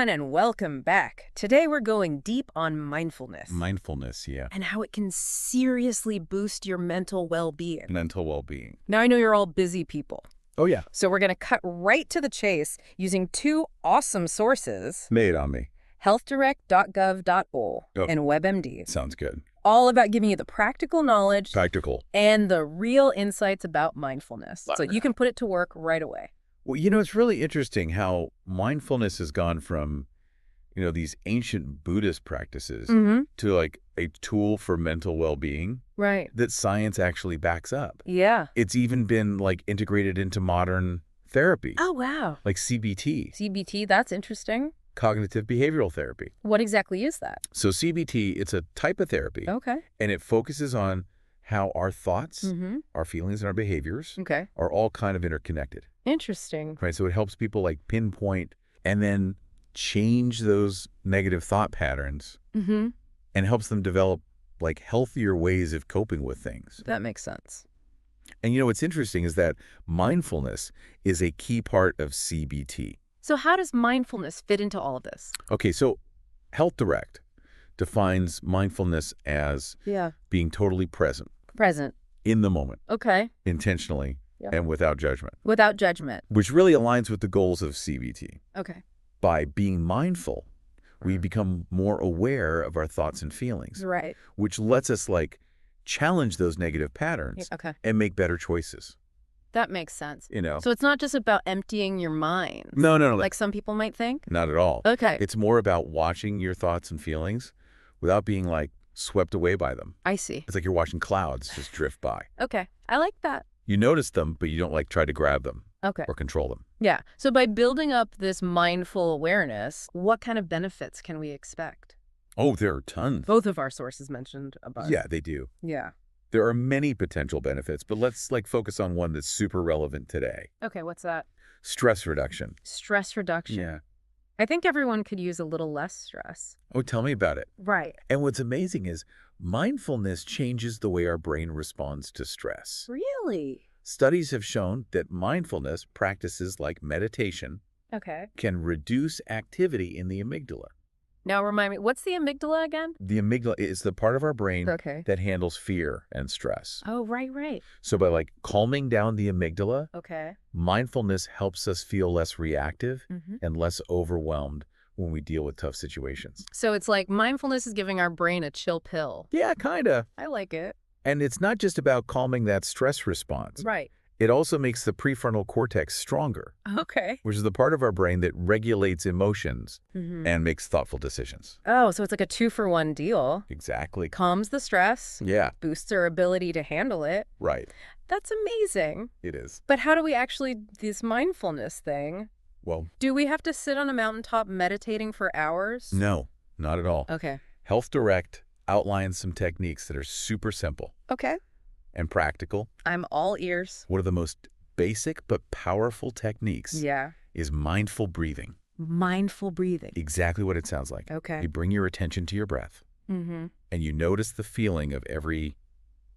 everyone, and welcome back. Today we're going deep on mindfulness. Mindfulness, yeah. And how it can seriously boost your mental well-being. Mental well-being. Now, I know you're all busy people. Oh, yeah. So we're going to cut right to the chase using two awesome sources. Made on me. healthdirect.gov.ol Oh. and WebMD. Sounds good. All about giving you the practical knowledge Practical. and the real insights about mindfulness. Love So you can put it to work right away. Well, it's really interesting how mindfulness has gone from, these ancient Buddhist practices to like a tool for mental well-being Right. that science actually backs up. Yeah. It's even been like integrated into modern therapy, Oh, wow. like CBT, CBT, that's interesting. cognitive behavioral therapy. What exactly is that? So CBT, it's a type of therapy, Okay. and it focuses on how our thoughts, Mm-hmm. our feelings, and our behaviors Okay. are all kind of interconnected. Interesting. Right, so it helps people like pinpoint and then change those negative thought patterns Mm-hmm. and helps them develop like healthier ways of coping with things. That makes sense. And what's interesting is that mindfulness is a key part of CBT. So how does mindfulness fit into all of this? Okay, so Health Direct defines mindfulness as Yeah. being totally present Present. in the moment, Okay. intentionally, Yeah. and without judgment, Without judgment. which really aligns with the goals of CBT. Okay. By being mindful, we become more aware of our thoughts and feelings, Right. which lets us like challenge those negative patterns Okay. and make better choices. That makes sense. So So it's not just about emptying your mind. no, Like some people might think? not at all. Okay. It's more about watching your thoughts and feelings without being like swept away by them. I see. It's like you're watching clouds just drift by. Okay. I like that. You notice them, but you don't like try to grab them Okay. or control them. Yeah. So by building up this mindful awareness, what kind of benefits can we expect? Oh, there are tons. Both of our sources mentioned a bunch. Yeah, they do. Yeah. There are many potential benefits, but let's like focus on one that's super relevant today. Okay. What's that? Stress reduction. Stress reduction. Yeah. I think everyone could use a little less stress. Oh, tell me about it. Right. And what's amazing is mindfulness changes the way our brain responds to stress. Really? Studies have shown that mindfulness practices like meditation Okay. can reduce activity in the amygdala. Now remind me, what's the amygdala again? The amygdala is the part of our brain Okay. that handles fear and stress. Oh, right. So by like calming down the amygdala, Okay. mindfulness helps us feel less reactive Mm-hmm. and less overwhelmed when we deal with tough situations. So it's like mindfulness is giving our brain a chill pill. Yeah, kind of. I like it. And it's not just about calming that stress response. Right. It also makes the prefrontal cortex stronger, Okay. which is the part of our brain that regulates emotions Mm-hmm. and makes thoughtful decisions. Oh, so it's like a 2-for-1 deal. Exactly. Calms the stress, Yeah, boosts our ability to handle it. right. That's amazing. It is. But how do we actually, this mindfulness thing, Well, do we have to sit on a mountaintop meditating for hours? no, not at all. Okay. Health Direct outlines some techniques that are super simple Okay. and practical. I'm all ears. One of the most basic but powerful techniques Yeah. is mindful breathing. Mindful breathing. Exactly what it sounds like. Okay. You bring your attention to your breath Mm-hmm. and you notice the feeling of every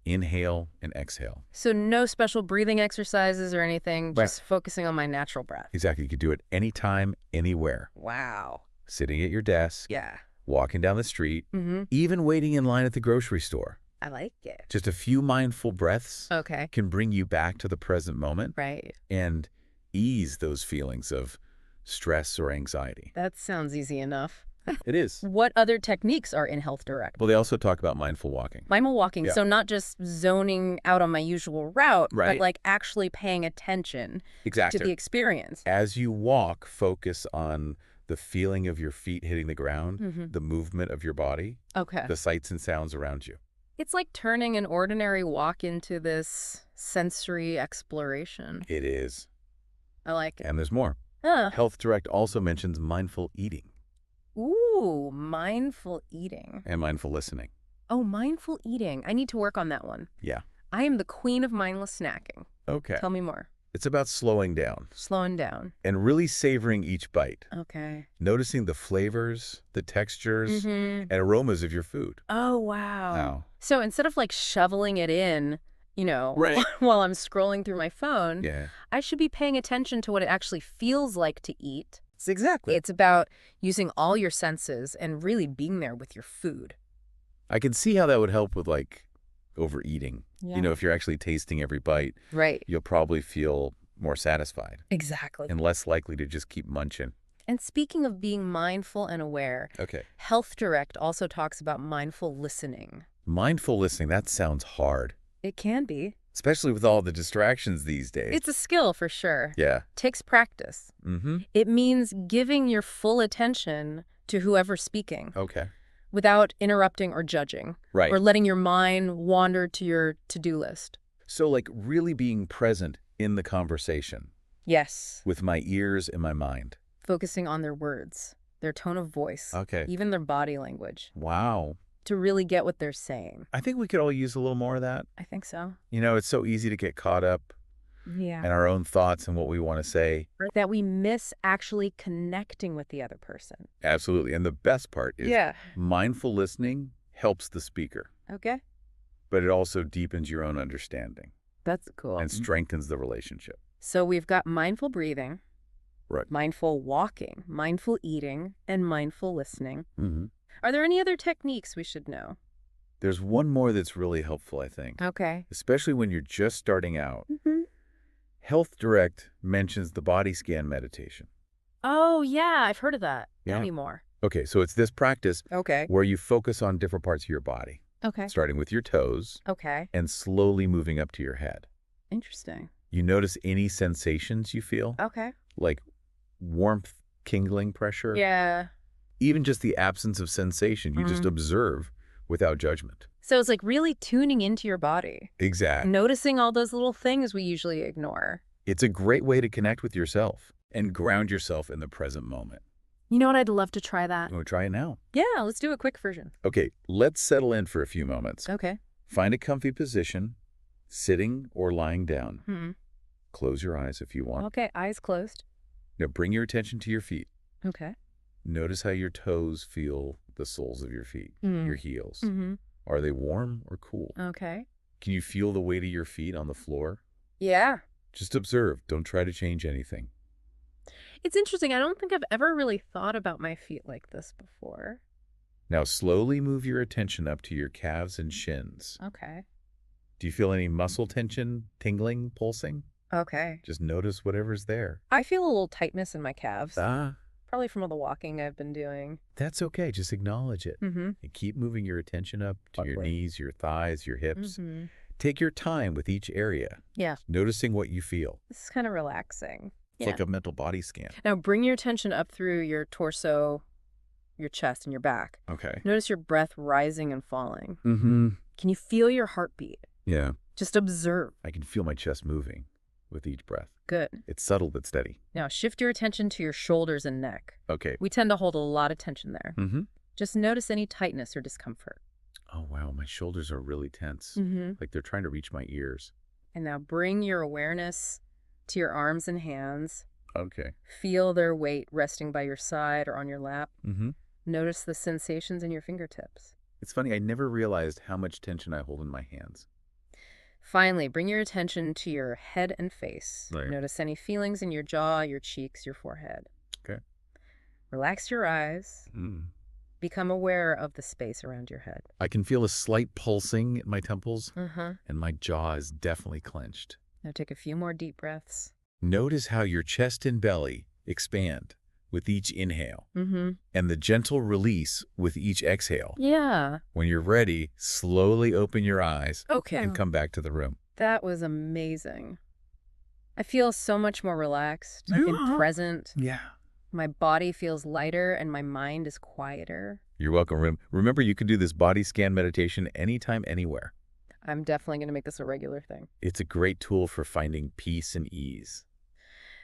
inhale and exhale. So no special breathing exercises or anything, Right. just focusing on my natural breath. Exactly. You could do it anytime, anywhere. Wow. Sitting at your desk, Yeah. walking down the street, Mm-hmm. even waiting in line at the grocery store. I like it. Just a few mindful breaths Okay. can bring you back to the present moment Right. and ease those feelings of stress or anxiety. That sounds easy enough. It is. What other techniques are in Health Direct? Well, they also talk about mindful walking. Mindful walking, Yeah. so not just zoning out on my usual route, Right. but like actually paying attention Exactly. to the experience. As you walk, focus on the feeling of your feet hitting the ground, Mm-hmm. the movement of your body, Okay. the sights and sounds around you. It's like turning an ordinary walk into this sensory exploration. It is. I like it. And there's more. Huh. Health Direct also mentions mindful eating Ooh, mindful eating. and mindful listening. Oh, mindful eating. I need to work on that one. Yeah. I am the queen of mindless snacking. Okay. Tell me more. It's about slowing down Slowing down. and really savoring each bite, Okay. noticing the flavors, the textures, Mm-hmm. and aromas of your food. Oh, wow. Wow. So instead of like shoveling it in, Right. while I'm scrolling through my phone, Yeah. I should be paying attention to what it actually feels like to eat. Exactly. It's about using all your senses and really being there with your food. I can see how that would help with, like, overeating. Yeah. You know, if you're actually tasting every bite, Right. you'll probably feel more satisfied Exactly. and less likely to just keep munching. And speaking of being mindful and aware, Okay. Health Direct also talks about mindful listening. Mindful listening, that sounds hard, It can be. especially with all the distractions these days. It's a skill for sure. Yeah. Takes practice. Mm-hmm. It means giving your full attention to whoever's speaking Okay. without interrupting or judging, Right. or letting your mind wander to your to-do list. So, like, really being present in the conversation Yes. with my ears and my mind. Focusing on their words, their tone of voice, Okay. even their body language, Wow. to really get what they're saying. I think we could all use a little more of that. I think so. You know, it's so easy to get caught up Yeah. in our own thoughts and what we want to say. That we miss actually connecting with the other person. Absolutely. And the best part is mindful listening helps the speaker, Okay. but it also deepens your own understanding That's cool. and strengthens the relationship. So we've got mindful breathing, Right. mindful walking, mindful eating, and mindful listening. Mm-hmm. Are there any other techniques we should know? There's one more that's really helpful, I think, Okay. especially when you're just starting out. Mm-hmm. Health Direct mentions the body scan meditation. Oh, yeah, I've heard of that. Tell Yeah. me more. Okay, so it's this practice Okay. where you focus on different parts of your body, Okay. starting with your toes Okay. and slowly moving up to your head. Interesting. You notice any sensations you feel, Okay. like warmth, tingling, pressure, Yeah. even just the absence of sensation. You just observe without judgment. So it's like really tuning into your body, Exactly. noticing all those little things we usually ignore. It's a great way to connect with yourself and ground yourself in the present moment. You know what? I'd love to try that. We'll try it now. Yeah, let's do a quick version. Okay, let's settle in for a few moments. Okay. Find a comfy position, sitting or lying down. Hmm. Close your eyes if you want. Okay, eyes closed. Now bring your attention to your feet. Okay. Notice how your toes feel the soles of your feet, your heels. Mm-hmm. Are they warm or cool? Okay. Can you feel the weight of your feet on the floor? Yeah. Just observe. Don't try to change anything. It's interesting. I don't think I've ever really thought about my feet like this before. Now slowly move your attention up to your calves and shins. Okay. Do you feel any muscle tension, tingling, pulsing? Okay. Just notice whatever's there. I feel a little tightness in my calves, Ah, probably from all the walking I've been doing. that's okay. Just acknowledge it. Mm-hmm. And keep moving your attention up to your Awkward. knees, your thighs, your hips. Mm-hmm. Take your time with each area, Yeah. noticing what you feel. This is kind of relaxing. It's like a mental body scan. Now bring your attention up through your torso, your chest, and your back. Okay. Notice your breath rising and falling. Mm-hmm. Can you feel your heartbeat? Yeah. Just observe. I can feel my chest moving with each breath. Good. It's subtle but steady. Now shift your attention to your shoulders and neck. Okay. We tend to hold a lot of tension there. Mm-hmm. Just notice any tightness or discomfort. Oh, wow. My shoulders are really tense. Mm-hmm. Like they're trying to reach my ears. And now bring your awareness to your arms and hands. Okay. Feel their weight resting by your side or on your lap. Mm-hmm. Notice the sensations in your fingertips. It's funny. I never realized how much tension I hold in my hands. Finally, bring your attention to your head and face. Right. Notice any feelings in your jaw, your cheeks, your forehead. Okay. Relax your eyes. Mm. Become aware of the space around your head. I can feel a slight pulsing at my temples, Uh-huh. and my jaw is definitely clenched. Now take a few more deep breaths. Notice how your chest and belly expand with each inhale, Mm-hmm. and the gentle release with each exhale. Yeah. When you're ready, slowly open your eyes Okay. and come back to the room. That was amazing. I feel so much more relaxed Yeah. and present. Yeah. My body feels lighter and my mind is quieter. You're welcome. Remember, you can do this body scan meditation anytime, anywhere. I'm definitely going to make this a regular thing. It's a great tool for finding peace and ease.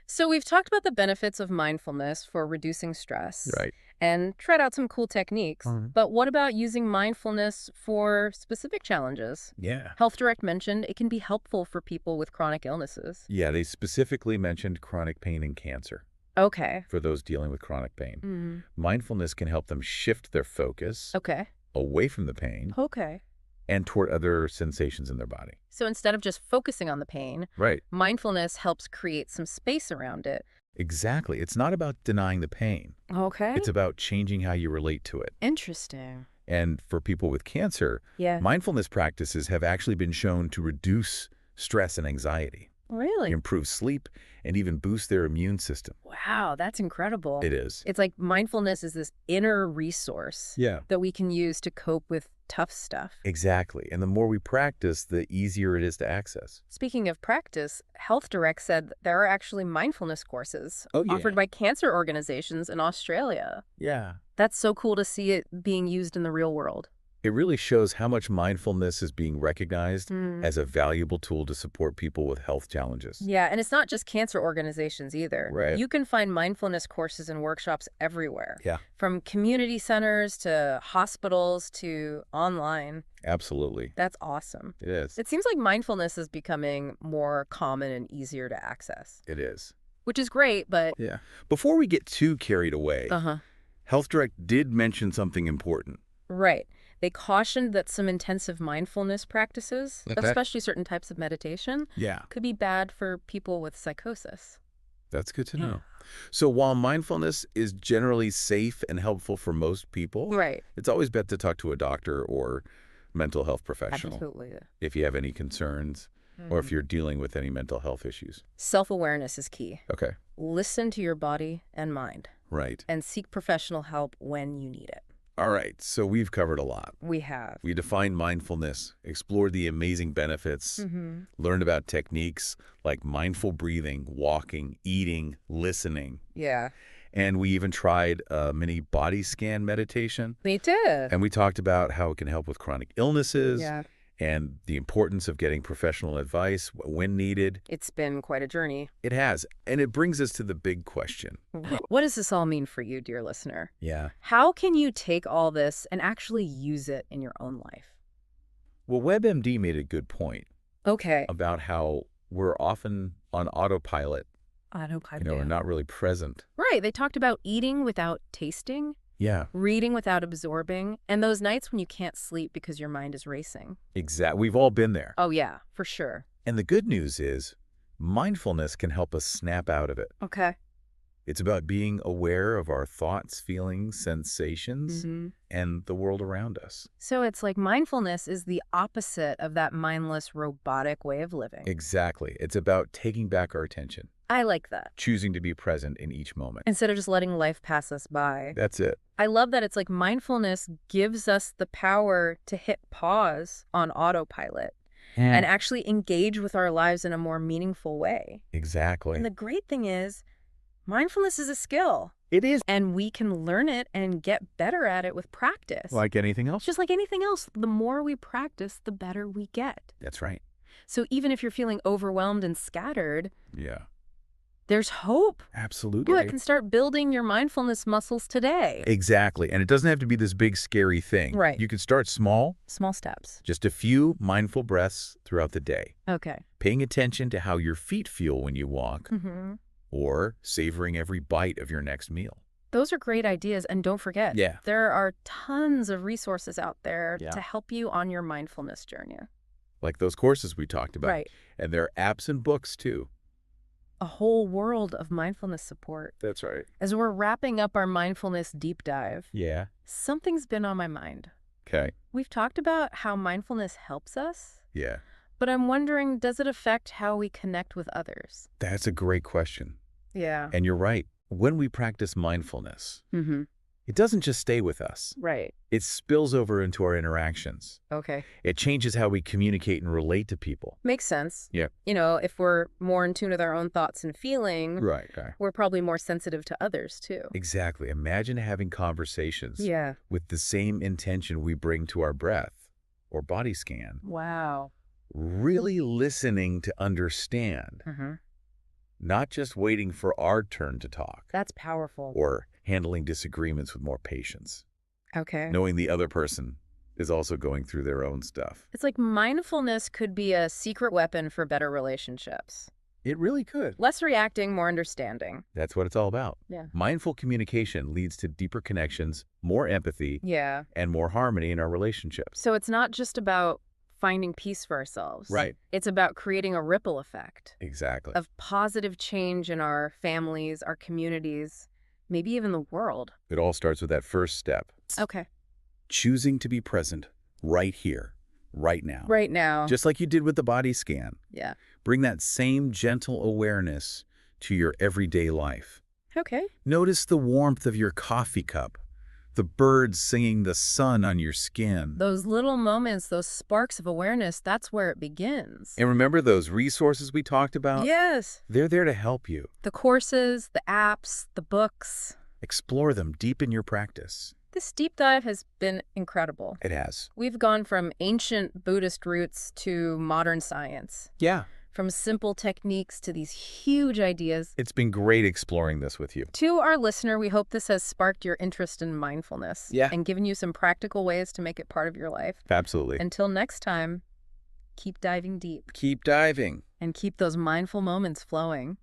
So we've talked about the benefits of mindfulness for reducing stress. Right. And tried out some cool techniques. But what about using mindfulness for specific challenges? Yeah. Health Direct mentioned it can be helpful for people with chronic illnesses. Yeah, they specifically mentioned chronic pain and cancer Okay. for those dealing with chronic pain. Mm. Mindfulness can help them shift their focus Okay. away from the pain Okay. and toward other sensations in their body. So instead of just focusing on the pain, Right. mindfulness helps create some space around it Exactly. It's not about denying the pain. Okay. It's about changing how you relate to it. Interesting. And for people with cancer, Yeah. mindfulness practices have actually been shown to reduce stress and anxiety, Really? improve sleep, and even boost their immune system. Wow, that's incredible. It is. It's like mindfulness is this inner resource Yeah. that we can use to cope with tough stuff. Exactly. And the more we practice, the easier it is to access. Speaking of practice, Health Direct said that there are actually mindfulness courses Oh, yeah. offered by cancer organizations in Australia. Yeah. That's so cool to see it being used in the real world. It really shows how much mindfulness is being recognized Mm. as a valuable tool to support people with health challenges. Yeah, and it's not just cancer organizations either. Right. You can find mindfulness courses and workshops everywhere. Yeah. From community centers to hospitals to online. Absolutely. That's awesome. It is. It seems like mindfulness is becoming more common and easier to access, It is. which is great, but Yeah. Before we get too carried away, uh-huh. Health Direct did mention something important. Right. They cautioned that some intensive mindfulness practices, Okay. especially certain types of meditation, Yeah. could be bad for people with psychosis. That's good to know. So while mindfulness is generally safe and helpful for most people, Right. it's always better to talk to a doctor or mental health professional Absolutely. if you have any concerns or if you're dealing with any mental health issues. Self-awareness is key. Okay. Listen to your body and mind Right. and seek professional help when you need it. All right. So we've covered a lot. We have. We defined mindfulness, explored the amazing benefits, learned about techniques like mindful breathing, walking, eating, listening, Yeah. and we even tried a mini body scan meditation. Me too. And we talked about how it can help with chronic illnesses Yeah. and the importance of getting professional advice when needed. It's been quite a journey. It has. And it brings us to the big question. What does this all mean for you, dear listener? Yeah. How can you take all this and actually use it in your own life? Well, WebMD made a good point Okay. about how we're often on autopilot, Autopilot. we're not really present. Right. They talked about eating without tasting, Yeah, reading without absorbing, and those nights when you can't sleep because your mind is racing. exactly. We've all been there. Oh, yeah, for sure. And the good news is mindfulness can help us snap out of it. Okay. It's about being aware of our thoughts, feelings, sensations, Mm-hmm. and the world around us. So it's like mindfulness is the opposite of that mindless, robotic way of living. Exactly. It's about taking back our attention, I like that. choosing to be present in each moment. Instead of just letting life pass us by. That's it. I love that it's like mindfulness gives us the power to hit pause on autopilot and actually engage with our lives in a more meaningful way. Exactly. And the great thing is, mindfulness is a skill. It is And we can learn it and get better at it with practice. like anything else. Just like anything else, the more we practice, the better we get. That's right. So even if you're feeling overwhelmed and scattered, Yeah, there's hope. absolutely. You can start building your mindfulness muscles today. Exactly. And it doesn't have to be this big, scary thing. Right. You can start small, Small steps. just a few mindful breaths throughout the day, Okay. paying attention to how your feet feel when you walk, Mm-hmm. or savoring every bite of your next meal. Those are great ideas. And don't forget, Yeah. there are tons of resources out there Yeah. to help you on your mindfulness journey. Like those courses we talked about. Right. And there are apps and books, too. A whole world of mindfulness support. That's right. As we're wrapping up our mindfulness deep dive, Yeah. something's been on my mind. Okay. We've talked about how mindfulness helps us, Yeah. but I'm wondering, does it affect how we connect with others? That's a great question. Yeah. And you're right. When we practice mindfulness, Mm-hmm. it doesn't just stay with us. Right. It spills over into our interactions. Okay. It changes how we communicate and relate to people. Makes sense. Yeah. You know, if we're more in tune with our own thoughts and feelings, Right. we're probably more sensitive to others too. Exactly. Imagine having conversations Yeah. with the same intention we bring to our breath or body scan. Wow. Really listening to understand, Mm-hmm. not just waiting for our turn to talk That's powerful. or handling disagreements with more patience, Okay. knowing the other person is also going through their own stuff. It's like mindfulness could be a secret weapon for better relationships. It really could. Less reacting, more understanding. That's what it's all about. Yeah. Mindful communication leads to deeper connections, more empathy, Yeah. and more harmony in our relationships. So it's not just about finding peace for ourselves. Right. It's about creating a ripple effect Exactly. of positive change in our families, our communities, maybe even the world. It all starts with that first step. Okay. Choosing to be present right here, right now. Right now. Just like you did with the body scan. Yeah. Bring that same gentle awareness to your everyday life. Okay. Notice the warmth of your coffee cup, the birds singing, the sun on your skin. Those little moments, those sparks of awareness, that's where it begins. And remember those resources we talked about? Yes. They're there to help you. The courses, the apps, the books. Explore them, deepen your practice. This deep dive has been incredible. It has. We've gone from ancient Buddhist roots to modern science. Yeah. From simple techniques to these huge ideas. It's been great exploring this with you. To our listener, we hope this has sparked your interest in mindfulness. Yeah. And given you some practical ways to make it part of your life. Absolutely. Until next time, keep diving deep. Keep diving. And keep those mindful moments flowing.